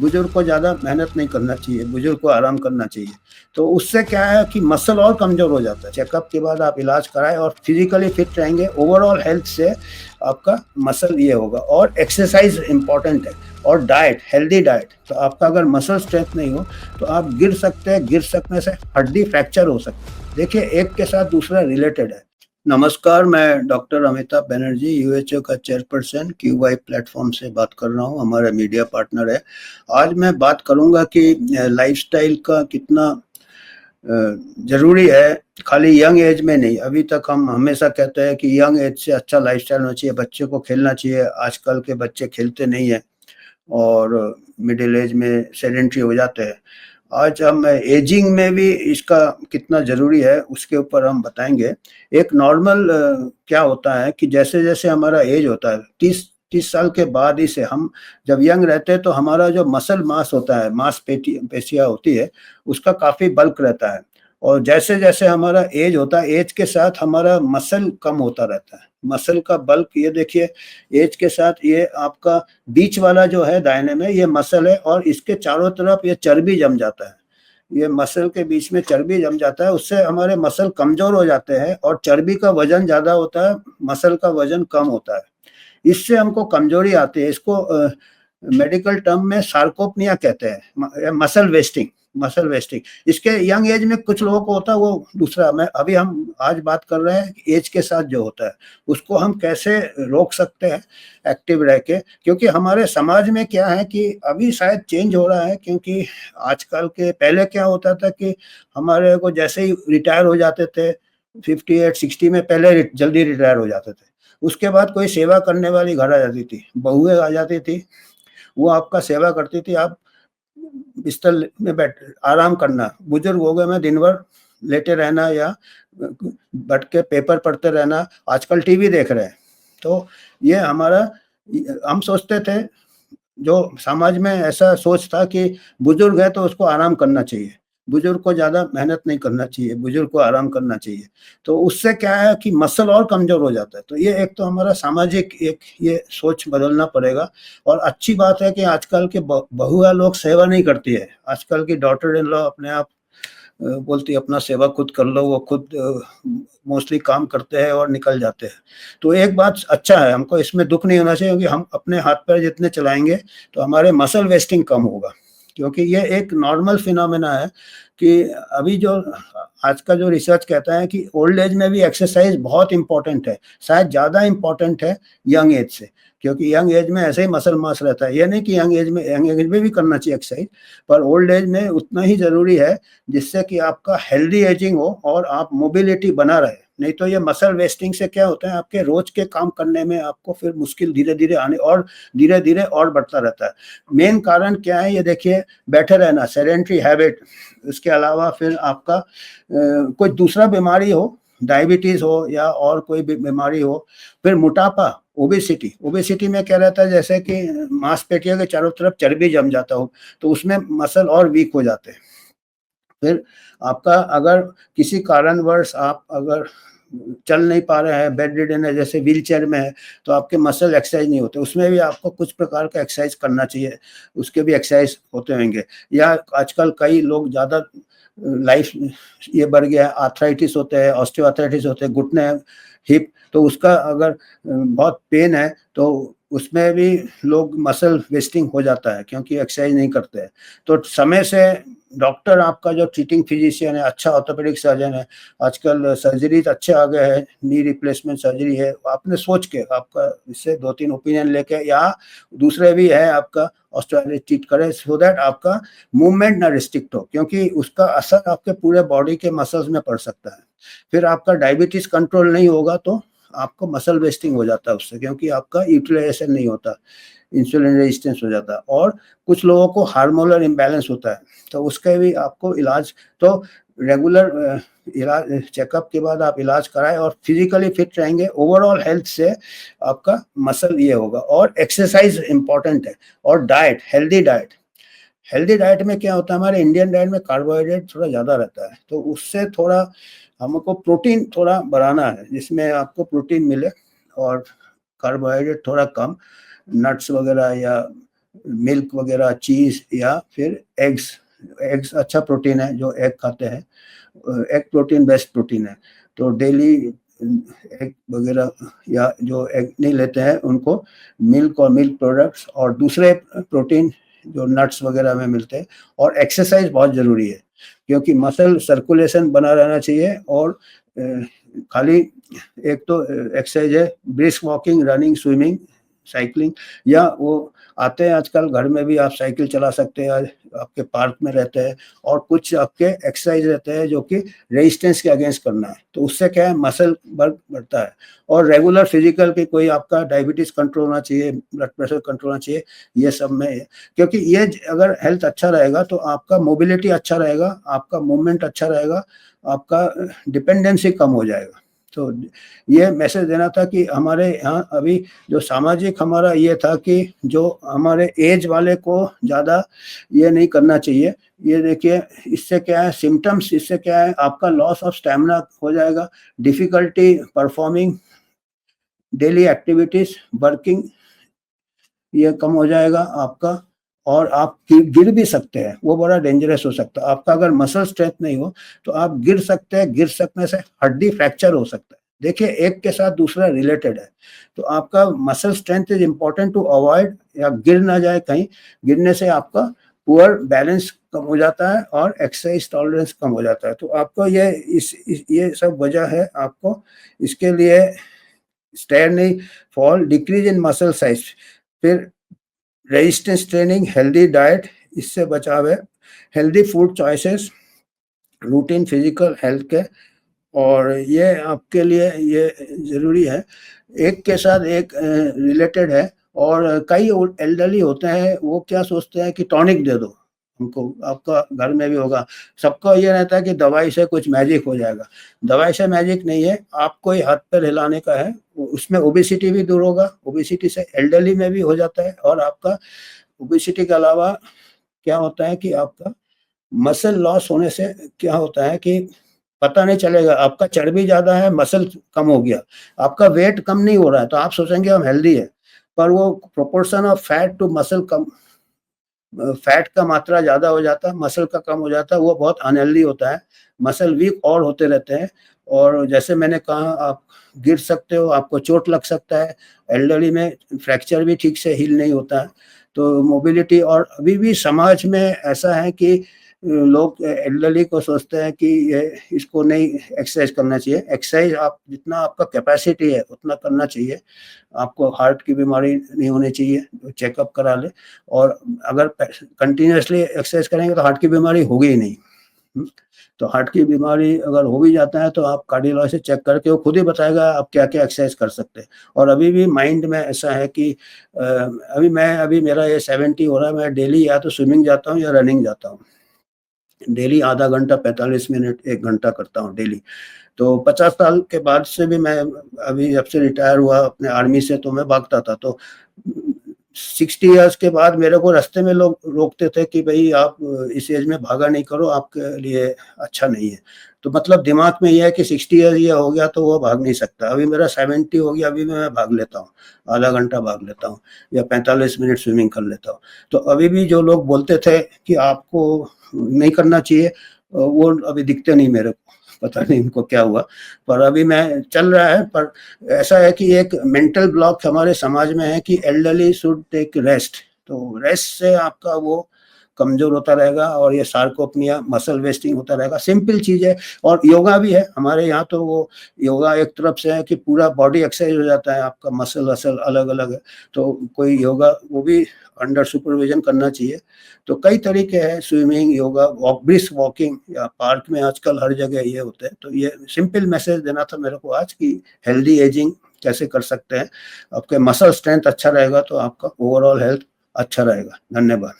बुजुर्ग को ज़्यादा मेहनत नहीं करना चाहिए, बुजुर्ग को आराम करना चाहिए। तो उससे क्या है कि मसल और कमज़ोर हो जाता है। चेकअप के बाद आप इलाज कराएँ और फिज़िकली फिट रहेंगे, ओवरऑल हेल्थ से आपका मसल ये होगा। और एक्सरसाइज़ इम्पोर्टेंट है और डाइट, हेल्दी डाइट। तो आपका अगर मसल स्ट्रेंथ नहीं हो तो आप गिर सकते हैं, गिर सकने से हड्डी फ्रैक्चर हो सकती है। देखिए, एक के साथ दूसरा रिलेटेड है। नमस्कार, मैं डॉक्टर अमिताभ बनर्जी, यूएचओ का चेयरपर्सन, क्यूवाई प्लेटफॉर्म से बात कर रहा हूँ, हमारा मीडिया पार्टनर है। आज मैं बात करूँगा कि लाइफस्टाइल का कितना ज़रूरी है, खाली यंग एज में नहीं। अभी तक हम हमेशा कहते हैं कि यंग एज से अच्छा लाइफस्टाइल होना चाहिए, बच्चे को खेलना चाहिए। आजकल के बच्चे खेलते नहीं हैं और मिडिल एज में सेडेंटरी हो जाते हैं। आज हम एजिंग में भी इसका कितना ज़रूरी है, उसके ऊपर हम बताएँगे। एक नॉर्मल क्या होता है कि जैसे-जैसे हमारा एज होता है, 30 साल के बाद ही से हम जब यंग रहते हैं, तो हमारा जो मसल मास होता है, पेशियाँ होती है, उसका काफ़ी बल्क रहता है। और जैसे-जैसे हमारा एज होता है, एज के साथ हमारा मसल कम होता रहता है। मसल का बल्क ये देखिए, एज के साथ ये आपका बीच वाला जो है दाहिने में, ये मसल है और इसके चारों तरफ ये चर्बी जम जाता है। ये मसल के बीच में चर्बी जम जाता है, उससे हमारे मसल कमज़ोर हो जाते हैं और चर्बी का वज़न ज़्यादा होता है, मसल का वज़न कम होता है। इससे हमको कमज़ोरी आती है। इसको मेडिकल टर्म में सार्कोपनिया कहते हैं, मसल वेस्टिंग। इसके यंग एज में कुछ लोगों को होता है, वो दूसरा। हम आज बात कर रहे हैं एज के साथ जो होता है, उसको हम कैसे रोक सकते हैं एक्टिव रह के। क्योंकि हमारे समाज में क्या है कि अभी शायद चेंज हो रहा है, क्योंकि आजकल के पहले क्या होता था कि हमारे को जैसे ही रिटायर हो जाते थे 58-60 में, पहले जल्दी रिटायर हो जाते थे। उसके बाद कोई सेवा करने वाली घर आ जाती थी, बहुएँ आ जाती थी, वो आपका सेवा करती थी। आप बिस्तर में बैठ आराम करना, बुजुर्ग हो गए, मैं दिन भर लेटे रहना या बैठ के पेपर पढ़ते रहना, आजकल टीवी देख रहे हैं। तो ये हमारा हम सोचते थे, जो समाज में ऐसा सोच था कि बुजुर्ग है तो उसको आराम करना चाहिए, बुजुर्ग को ज़्यादा मेहनत नहीं करना चाहिए, बुजुर्ग को आराम करना चाहिए। तो उससे क्या है कि मसल और कमज़ोर हो जाता है। तो ये एक तो हमारा सामाजिक एक ये सोच बदलना पड़ेगा। और अच्छी बात है कि आजकल के बहुआ लोग सेवा नहीं करती है। आजकल की डॉटर इन लॉ अपने आप बोलती है अपना सेवा खुद कर लो, वो खुद मोस्टली काम करते हैं और निकल जाते हैं। तो एक बात अच्छा है, हमको इसमें दुःख नहीं होना चाहिए, क्योंकि हम अपने हाथ-पैर जितने चलाएँगे तो हमारे मसल वेस्टिंग कम होगा। क्योंकि ये एक नॉर्मल फिनोमेना है कि अभी जो आज का जो रिसर्च कहता है कि ओल्ड एज में भी एक्सरसाइज़ बहुत इम्पोर्टेंट है, शायद ज़्यादा इम्पोर्टेंट है यंग एज से। क्योंकि यंग एज में ऐसे ही मसल मास रहता है। ये नहीं कि यंग एज में भी करना चाहिए एक्सरसाइज़, पर ओल्ड एज में उतना ही ज़रूरी है, जिससे कि आपका हेल्दी एजिंग हो और आप मोबिलिटी बना रहे। नहीं तो ये मसल वेस्टिंग से क्या होता है, आपके रोज के काम करने में आपको फिर मुश्किल धीरे-धीरे और बढ़ता रहता है। मेन कारण क्या है, ये देखिए, बैठे रहना, सेडेंटरी हैबिट। इसके अलावा फिर आपका कोई दूसरा बीमारी हो, डायबिटीज़ हो या और कोई भी बीमारी हो, फिर मोटापा, ओबेसिटी में क्या रहता है, जैसे कि मांसपेशियों के चारों तरफ चर्बी जम जाता हो, तो उसमें मसल और वीक हो जाते हैं। फिर आपका अगर किसी कारणवश आप अगर चल नहीं पा रहे हैं, बेड रिडन है, जैसे व्हीलचेयर में है, तो आपके मसल एक्सरसाइज नहीं होते, उसमें भी आपको कुछ प्रकार का एक्सरसाइज करना चाहिए, उसके भी एक्सरसाइज होते होंगे। या आजकल कई लोग ज़्यादा लाइफ ये बढ़ गया है, आर्थराइटिस होते हैं, ऑस्टियोआर्थराइटिस होते हैं, घुटने, हिप, तो उसका अगर बहुत पेन है तो उसमें भी लोग मसल वेस्टिंग हो जाता है, क्योंकि एक्सरसाइज नहीं करते हैं। तो समय से डॉक्टर, आपका जो ट्रीटिंग फिजिशियन है, अच्छा ऑर्थोपेडिक सर्जन है, आजकल सर्जरीज अच्छे आ गए हैं, नी रिप्लेसमेंट सर्जरी है, आपने सोच के आपका इससे 2-3 ओपिनियन लेके, या दूसरे भी है आपका ऑस्टियोआर्थराइटिस ट्रीट करें, सो दैट आपका मूवमेंट ना रिस्ट्रिक्ट हो, क्योंकि उसका असर आपके पूरे बॉडी के मसल्स में पड़ सकता है। फिर आपका डायबिटीज कंट्रोल नहीं होगा तो आपको मसल वेस्टिंग हो जाता है उससे, क्योंकि आपका यूटिलाइजेशन नहीं होता, इंसुलिन रेजिस्टेंस हो जाता है। और कुछ लोगों को हार्मोनल इम्बैलेंस होता है, तो उसके भी आपको इलाज, तो रेगुलर इलाज, चेकअप के बाद आप इलाज कराएँ और फिजिकली फिट रहेंगे, ओवरऑल हेल्थ से आपका मसल ये होगा। और एक्सरसाइज इम्पोर्टेंट है और डाइट, हेल्दी डाइट में क्या होता है, हमारे इंडियन डाइट में कार्बोहाइड्रेट थोड़ा ज़्यादा रहता है, तो उससे थोड़ा हमको प्रोटीन थोड़ा बढ़ाना है, जिसमें आपको प्रोटीन मिले और कार्बोहाइड्रेट थोड़ा कम, नट्स वगैरह या मिल्क वगैरह, चीज़ या फिर एग्स। एग्स अच्छा प्रोटीन है, जो एग खाते हैं, एग प्रोटीन बेस्ट प्रोटीन है। तो डेली एग वगैरह या जो एग नहीं लेते हैं उनको मिल्क और मिल्क प्रोडक्ट्स और दूसरे प्रोटीन जो नट्स वगैरह में मिलते हैं। और एक्सरसाइज बहुत ज़रूरी है, क्योंकि मसल सर्कुलेशन बना रहना चाहिए। और खाली एक तो एक्सरसाइज है, brisk walking, running, swimming, cycling, या वो आते हैं आजकल घर में भी आप साइकिल चला सकते हैं, आपके पार्क में रहते हैं। और कुछ आपके एक्सरसाइज रहते हैं जो कि रेजिस्टेंस के अगेंस्ट करना है, तो उससे क्या है, मसल बढ़ता है। और रेगुलर फिजिकल की कोई आपका डायबिटीज कंट्रोल होना चाहिए, ब्लड प्रेशर कंट्रोल होना चाहिए, ये सब में। क्योंकि ये अगर हेल्थ अच्छा रहेगा तो आपका मोबिलिटी अच्छा रहेगा, आपका मूवमेंट अच्छा रहेगा, आपका डिपेंडेंसी कम हो जाएगा। तो ये मैसेज देना था कि हमारे यहाँ अभी जो सामाजिक हमारा ये था कि जो हमारे एज वाले को ज़्यादा ये नहीं करना चाहिए। ये देखिए, इससे क्या है सिम्पटम्स, इससे क्या है, आपका लॉस ऑफ स्टैमिना हो जाएगा, difficulty performing daily activities, working, ये कम हो जाएगा आपका। और आप गिर भी सकते हैं, वो बड़ा डेंजरस हो सकता है। आपका अगर मसल स्ट्रेंथ नहीं हो तो आप गिर सकते हैं, गिर सकने से हड्डी फ्रैक्चर हो सकता है। देखिए, एक के साथ दूसरा रिलेटेड है। तो आपका muscle strength is important to avoid, या गिर ना जाए कहीं। गिरने से आपका पुअर बैलेंस कम हो जाता है और एक्सरसाइज टॉलरेंस कम हो जाता है। तो आपको ये सब वजह है आपको इसके लिए। स्टेयर नहीं, fall, decrease in muscle size, फिर रेजिस्टेंस ट्रेनिंग, हेल्दी डाइट, इससे बचाव है, healthy food choices, routine physical health के। और ये आपके लिए ये ज़रूरी है। एक के साथ एक रिलेटेड है। और कई एल्डरली होते हैं, वो क्या सोचते हैं कि टॉनिक दे दो हमको, आपका घर में भी होगा। सबका ये रहता है कि दवाई से कुछ मैजिक हो जाएगा। दवाई से मैजिक नहीं है, आपको ही हाथ पैर हिलाने का है, उसमें ओबेसिटी भी दूर होगा। ओबेसिटी से एल्डरली में भी हो जाता है। और आपका ओबेसिटी के अलावा क्या होता है कि आपका मसल लॉस होने से क्या होता है कि पता नहीं चलेगा, आपका चर्बी ज़्यादा है, मसल कम हो गया, आपका वेट कम नहीं हो रहा है, तो आप सोचेंगे हम हेल्दी है, पर वो proportion of fat to muscle कम, फैट का मात्रा ज़्यादा हो जाता है, मसल का कम हो जाता है, वो बहुत अनहेल्दी होता है। मसल वीक और होते रहते हैं। और जैसे मैंने कहा, आप गिर सकते हो, आपको चोट लग सकता है, एल्डरली में फ्रैक्चर भी ठीक से हील नहीं होता है। तो मोबिलिटी, और अभी भी समाज में ऐसा है कि लोग एल्डरली को सोचते हैं कि ये इसको नहीं एक्सरसाइज करना चाहिए। एक्सरसाइज आप जितना आपका कैपेसिटी है उतना करना चाहिए। आपको हार्ट की बीमारी नहीं होनी चाहिए, तो चेकअप करा लें। और अगर कंटिन्यूअसली एक्सरसाइज करेंगे तो हार्ट की बीमारी होगी ही नहीं। तो हार्ट की बीमारी अगर हो भी जाता है तो आप कार्डियोलॉजिस्ट से चेक करके वो खुद ही बताएगा आप क्या-क्या एक्सरसाइज कर सकते हैं। और अभी भी माइंड में ऐसा है कि अभी मेरा ये 70 हो रहा है, मैं डेली या तो स्विमिंग जाता हूँ या रनिंग जाता हूँ। डेली आधा घंटा, 45 मिनट, 1 घंटा करता हूँ डेली। तो 50 साल के बाद से भी मैं, अभी जब से रिटायर हुआ अपने आर्मी से, तो मैं भागता था। तो 60 इयर्स के बाद मेरे को रास्ते में लोग रोकते थे कि भई आप इस एज में भागा नहीं करो, आपके लिए अच्छा नहीं है। तो मतलब दिमाग में ये है कि 60 ईयर ये हो गया तो वो भाग नहीं सकता। अभी मेरा 70 हो गया, अभी मैं भाग लेता हूँ, आधा घंटा भाग लेता हूँ या 45 मिनट स्विमिंग कर लेता हूँ। तो अभी भी जो लोग बोलते थे कि आपको नहीं करना चाहिए, वो अभी दिखते नहीं मेरे को, पता नहीं उनको क्या हुआ। पर अभी मैं चल रहा है। पर ऐसा है कि एक मेंटल ब्लॉक हमारे समाज में है कि एल्डरली शुड टेक रेस्ट। तो रेस्ट से आपका वो कमज़ोर होता रहेगा और ये सार्कोपनिया, मसल वेस्टिंग होता रहेगा। सिंपल चीज़ है। और योगा भी है हमारे यहाँ, तो वो योगा एक तरफ से है कि पूरा बॉडी एक्सरसाइज हो जाता है, आपका मसल-वसल अलग-अलग है। तो कोई योगा वो भी अंडर सुपरविज़न करना चाहिए। तो कई तरीके हैं, स्विमिंग, योगा, ब्रिस्क वॉकिंग, या पार्क में आजकल हर जगह ये होते हैं। तो ये सिंपल मैसेज देना था मेरे को आज कि हेल्दी एजिंग कैसे कर सकते हैं। आपके मसल स्ट्रेंथ अच्छा रहेगा तो आपका ओवरऑल हेल्थ अच्छा रहेगा। धन्यवाद।